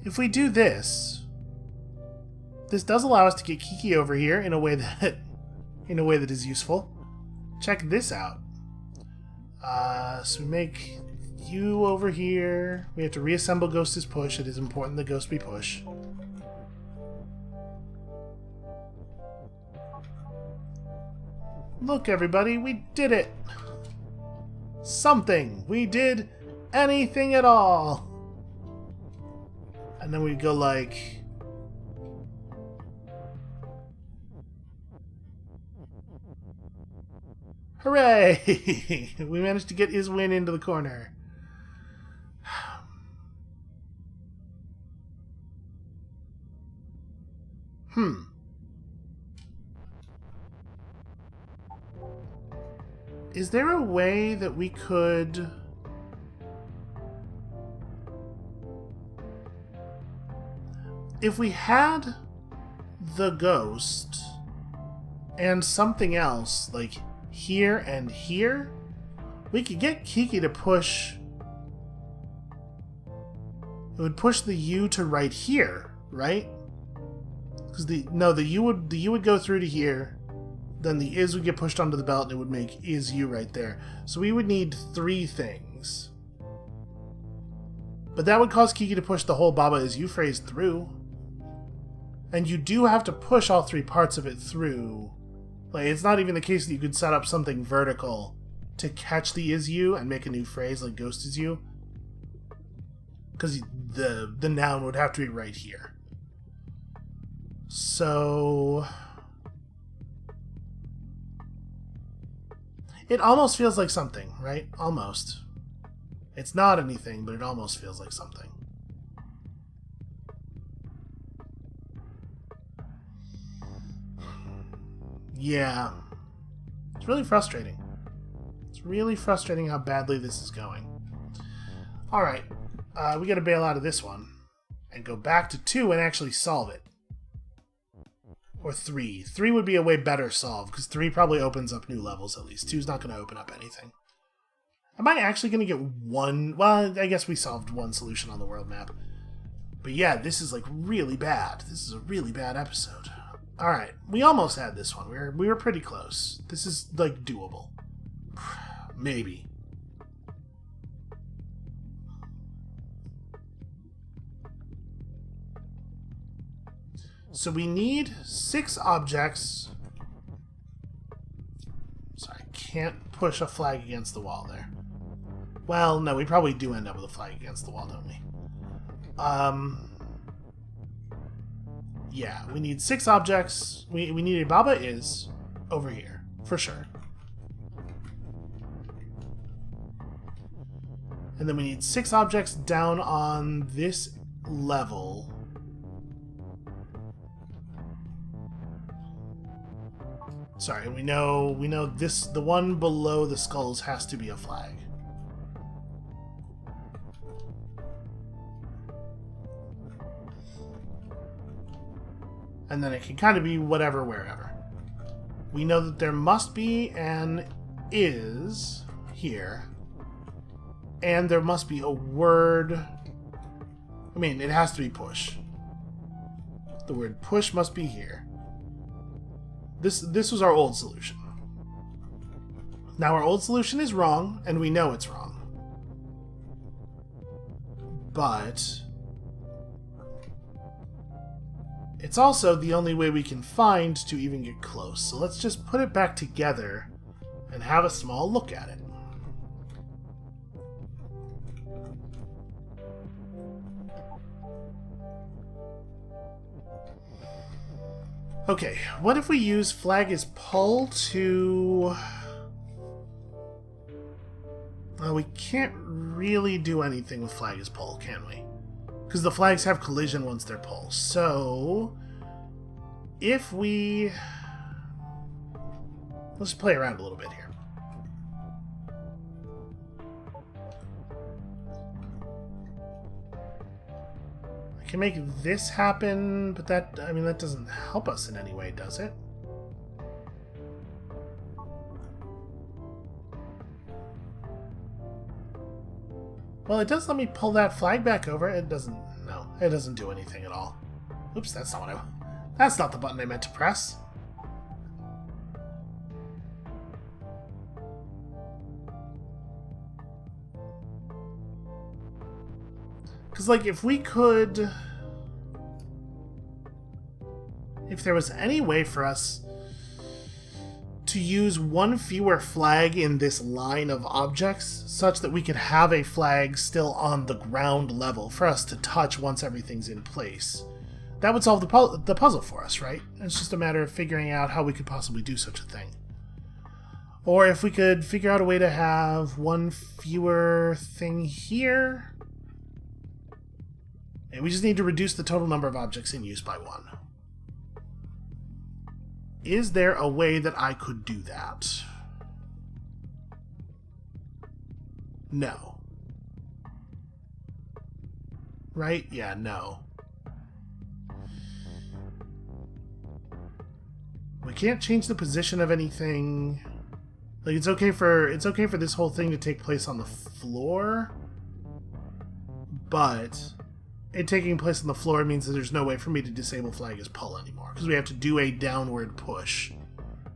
A: If we do this, this does allow us to get Kiki over here in a way that is useful. Check this out. So we make you over here. We have to reassemble Ghost as push. It is important that Ghost be push. Look, everybody, we did it! Something! We did anything at all! And then we go like... Hooray! We managed to get Iswin into the corner. Is there a way that we could... If we had the Ghost and something else, like here and here, we could get Kiki to push... It would push the U to right here, right? Because the U would go through to here. Then the is would get pushed onto the belt and it would make is you right there. So we would need 3 things. But that would cause Kiki to push the whole Baba is you phrase through. And you do have to push all 3 parts of it through. Like, it's not even the case that you could set up something vertical to catch the is you and make a new phrase like Ghost is you. Because the noun would have to be right here. So... It almost feels like something, right? Almost. It's not anything, but it almost feels like something. Yeah. It's really frustrating. It's really frustrating how badly this is going. Alright. We gotta bail out of this one. And go back to 2 and actually solve it. Or 3. 3 would be a way better solve, because 3 probably opens up new levels at least. 2's not going to open up anything. Am I actually going to get 1? Well, I guess we solved 1 solution on the world map. But yeah, this is like really bad. This is a really bad episode. Alright, we almost had this one. We were pretty close. This is like doable. Maybe. So we need 6 objects. Sorry, can't push a flag against the wall there. Well, no, we probably do end up with a flag against the wall, don't we? Yeah, we need 6 objects. We need a Baba is over here, for sure. And then we need 6 objects down on this level. Sorry, we know this, the one below the skulls has to be a flag. And then it can kind of be whatever, wherever. We know that there must be an is here. And there must be a word. I mean, it has to be push. The word push must be here. This was our old solution. Now our old solution is wrong, and we know it's wrong. But it's also the only way we can find to even get close. So let's just put it back together and have a small look at it. Okay, what if we use flag as pull to... Well, we can't really do anything with flag as pull, can we? Because the flags have collision once they're pull. So, if we... Let's play around a little bit here. I can make this happen, but that, I mean, that doesn't help us in any way, does it? Well, it does let me pull that flag back over. It doesn't, no, it doesn't do anything at all. Oops, that's not what that's not the button I meant to press. Because, like, if we could... If there was any way for us to use one fewer flag in this line of objects, such that we could have a flag still on the ground level for us to touch once everything's in place, that would solve the puzzle for us, right? It's just a matter of figuring out how we could possibly do such a thing. Or if we could figure out a way to have one fewer thing here... And we just need to reduce the total number of objects in use by 1. Is there a way that I could do that? No. Right? Yeah, no. We can't change the position of anything. Like, it's okay for this whole thing to take place on the floor, but it taking place on the floor means that there's no way for me to disable flag as pull anymore, because we have to do a downward push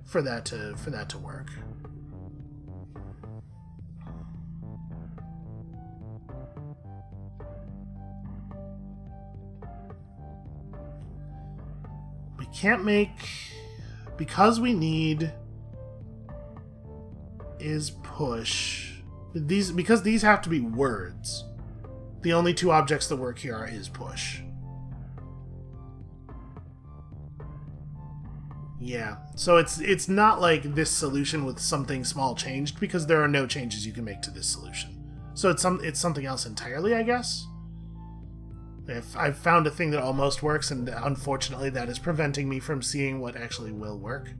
A: for that to work. We can't make, because we need is push. Because these have to be words. The only two objects that work here are is push. Yeah, so it's not like this solution with something small changed, because there are no changes you can make to this solution. So it's something else entirely, I guess. If I've found a thing that almost works, and unfortunately that is preventing me from seeing what actually will work.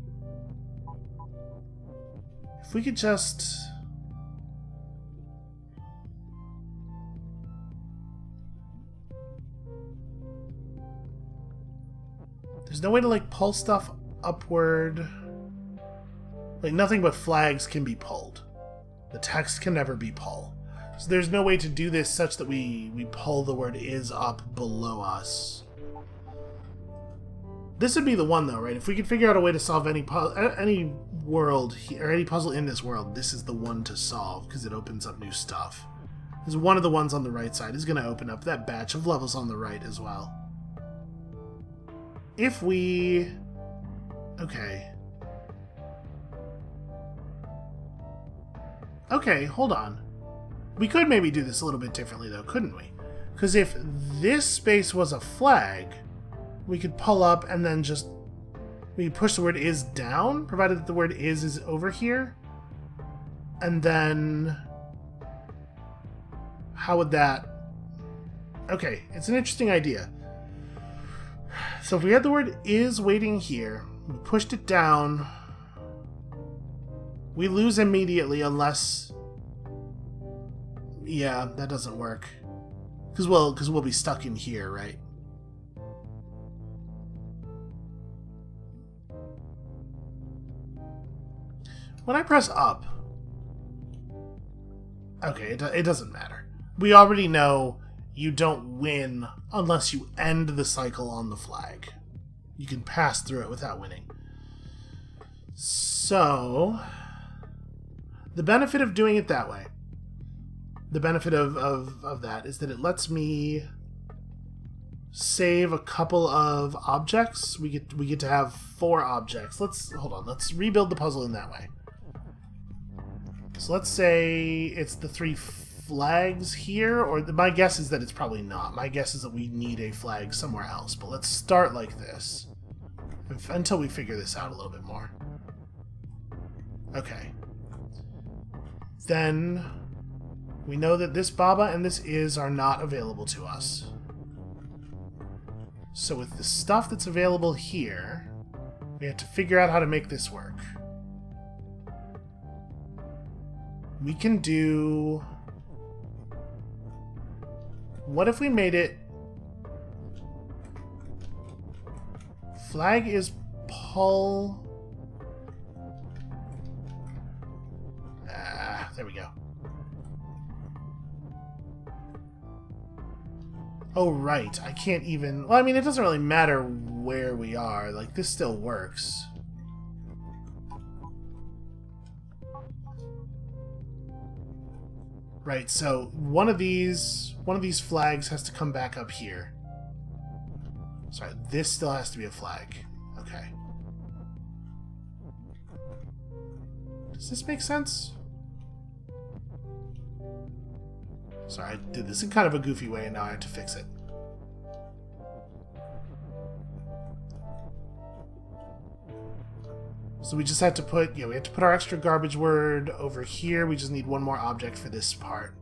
A: If we could just... There's no way to, like, pull stuff upward. Like, nothing but flags can be pulled. The text can never be pulled. So there's no way to do this such that we pull the word is up below us. This would be the one, though, right? If we could figure out a way to solve any world, or any puzzle in this world, this is the one to solve, because it opens up new stuff. Because one of the ones on the right side is going to open up that batch of levels on the right as well. If we... Okay. Okay, hold on. We could maybe do this a little bit differently, though, couldn't we? Because if this space was a flag, we could pull up and then just... We could push the word is down, provided that the word is over here. And then... How would that... Okay, it's an interesting idea. So if we had the word is waiting here, we pushed it down, we lose immediately unless... Yeah, that doesn't work. Because we'll be stuck in here, right? When I press up... Okay, it doesn't matter. We already know you don't win unless you end the cycle on the flag. You can pass through it without winning. So, the benefit of doing it that way, the benefit of that is that it lets me save a couple of objects. We get to have 4 objects. Let's rebuild the puzzle in that way. So let's say it's the 3 flags here, or my guess is that it's probably not. My guess is that we need a flag somewhere else, but let's start like this. Until we figure this out a little bit more. Okay. Then we know that this Baba and this Is are not available to us. So with the stuff that's available here, we have to figure out how to make this work. We can do... What if we made it... Flag is pull... There we go. Oh, right. I can't even... Well, I mean, it doesn't really matter where we are. Like, this still works. Right, so one of these flags has to come back up here. Sorry, this still has to be a flag. Okay. Does this make sense? Sorry, I did this in kind of a goofy way, and now I have to fix it. So we just have to put, we have to put our extra garbage word over here. We just need one more object for this part.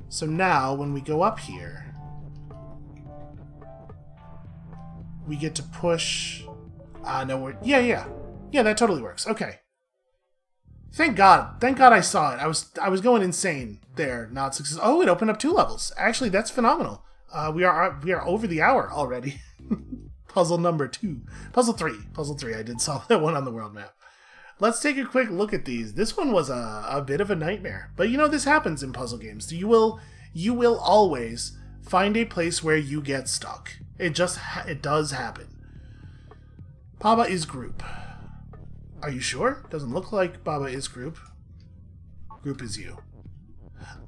A: So now, when we go up here, we get to push... no, we're... Yeah, that totally works. Okay. Thank God I saw it. I was going insane there. Not success. Oh, it opened up 2 levels. Actually, that's phenomenal. We are over the hour already. Puzzle number 2. Puzzle 3. Puzzle 3. I did solve that one on the world map. Let's take a quick look at these. This one was a bit of a nightmare. But this happens in puzzle games. You will always find a place where you get stuck. It does happen. Baba is group. Are you sure? Doesn't look like Baba is group. Group is you.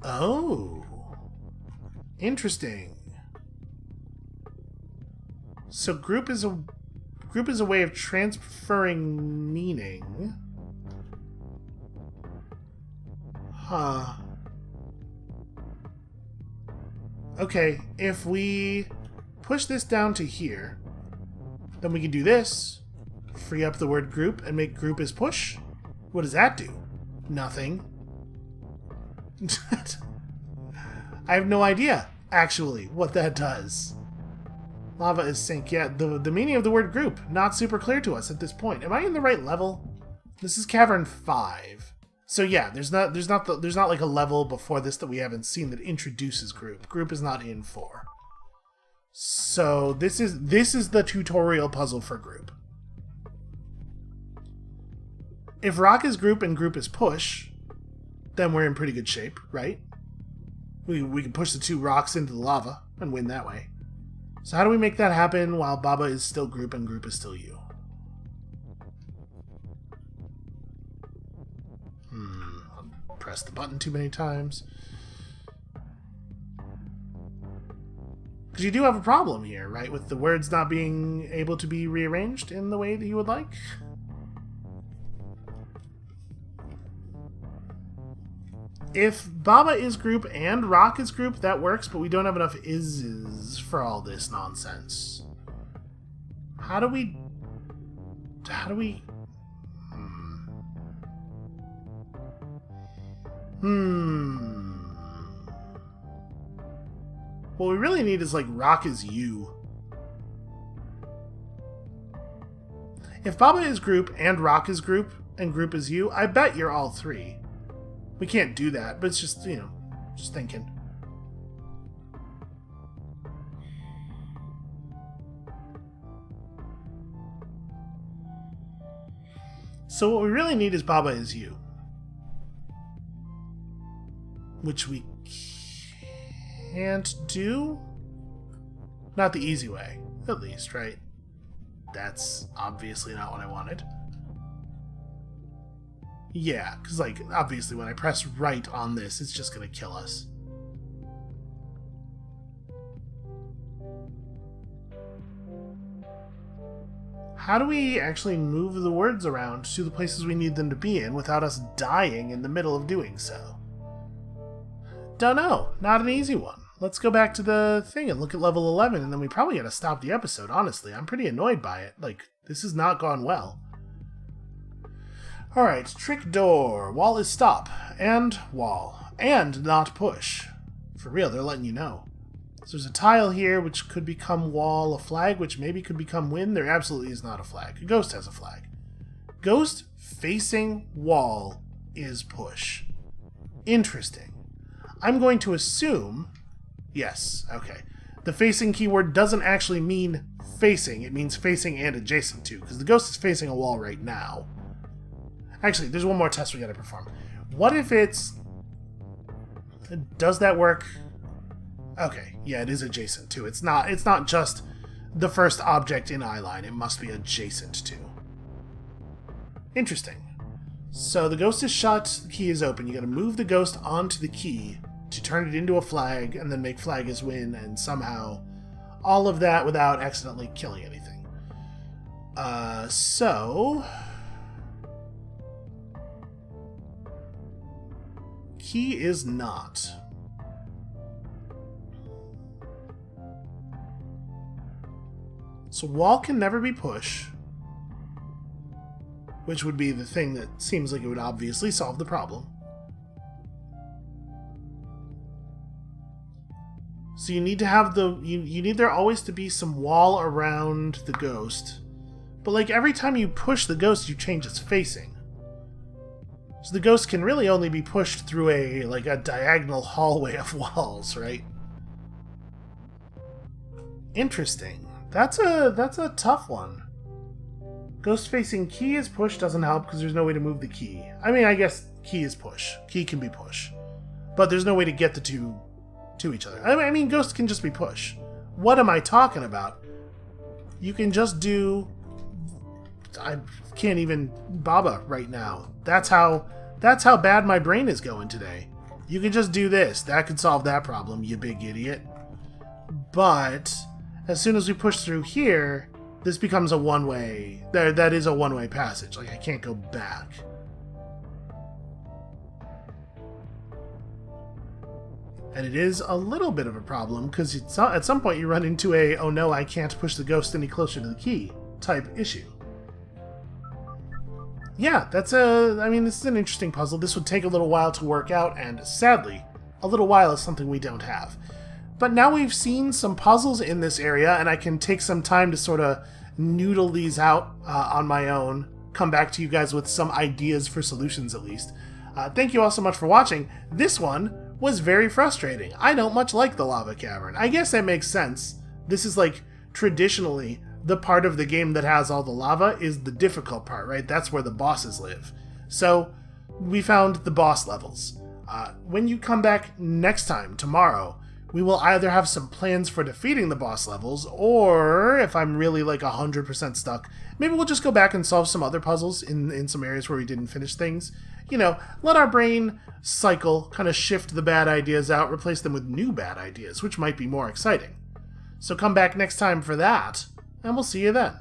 A: Oh. Interesting. So group is a way of transferring meaning. Huh. Okay, if we push this down to here, then we can do this. Free up the word group and make group as push. What does that do? Nothing. I have no idea, actually, what that does. Lava is sink. Yeah, the meaning of the word group, not super clear to us at this point. Am I in the right level? This is Cavern 5. So yeah, there's not like a level before this that we haven't seen that introduces group. Group is not in 4. So this is the tutorial puzzle for group. If rock is group and group is push, then we're in pretty good shape, right? We can push the 2 rocks into the lava and win that way. So how do we make that happen while Baba is still group and group is still you? I'll press the button too many times. Because you do have a problem here, right? With the words not being able to be rearranged in the way that you would like. If Baba is group and rock is group, that works, but we don't have enough is's for all this nonsense. How do we... What we really need is, like, rock is you. If Baba is group and rock is group and group is you, I bet you're all 3. We can't do that, but it's just, just thinking. So what we really need is Baba is you. Which we can't do? Not the easy way, at least, right? That's obviously not what I wanted. Yeah, because, like, obviously when I press right on this, it's just going to kill us. How do we actually move the words around to the places we need them to be in without us dying in the middle of doing so? Don't know. Not an easy one. let's go back to the thing and look at level 11, and then we probably gotta stop the episode, honestly. I'm pretty annoyed by it. Like, this has not gone well. Alright, trick door. Wall is stop. And wall. And not push. For real, they're letting you know. So there's a tile here, which could become wall. A flag, which maybe could become wind. There absolutely is not a flag. A ghost has a flag. Ghost facing wall is push. Interesting. I'm going to assume... Yes, okay. The facing keyword doesn't actually mean facing. It means facing and adjacent to, because the ghost is facing a wall right now. Actually, there's one more test we gotta perform. What if it's... Does that work? Okay, yeah, it is adjacent to. It's not just the first object in eyeline. It must be adjacent to. Interesting. So the ghost is shut, the key is open. You gotta move the ghost onto the key to turn it into a flag, and then make flag as win, and somehow all of that without accidentally killing anything. So... Key is not. So wall can never be push, which would be the thing that seems like it would obviously solve the problem. So you need to have the... You need there always to be some wall around the ghost. But like every time you push the ghost, you change its facing. So the ghost can really only be pushed through a diagonal hallway of walls, right? Interesting. That's a tough one. Ghost facing key is push doesn't help because there's no way to move the key. I mean, I guess key is push. Key can be push. But there's no way to get the two to each other. I mean, ghost can just be push. What am I talking about? You can just do... I can't even Baba right now. That's how bad my brain is going today. You can just do this. That could solve that problem, you big idiot. But as soon as we push through here, this becomes a one-way... That is a one-way passage. Like, I can't go back. And it is a little bit of a problem, because at some point you run into a, oh no, I can't push the ghost any closer to the key type issue. Yeah, this is an interesting puzzle. This would take a little while to work out, and sadly, a little while is something we don't have. But now we've seen some puzzles in this area, and I can take some time to sort of noodle these out on my own, come back to you guys with some ideas for solutions at least. Thank you all so much for watching. This one was very frustrating. I don't much like the lava cavern. I guess that makes sense. This is like, traditionally, the part of the game that has all the lava is the difficult part, right? That's where the bosses live. So, we found the boss levels. When you come back next time, tomorrow, we will either have some plans for defeating the boss levels, or if I'm really like 100% stuck, maybe we'll just go back and solve some other puzzles in some areas where we didn't finish things. You know, let our brain cycle, kind of shift the bad ideas out, replace them with new bad ideas, which might be more exciting. So come back next time for that, and we'll see you then.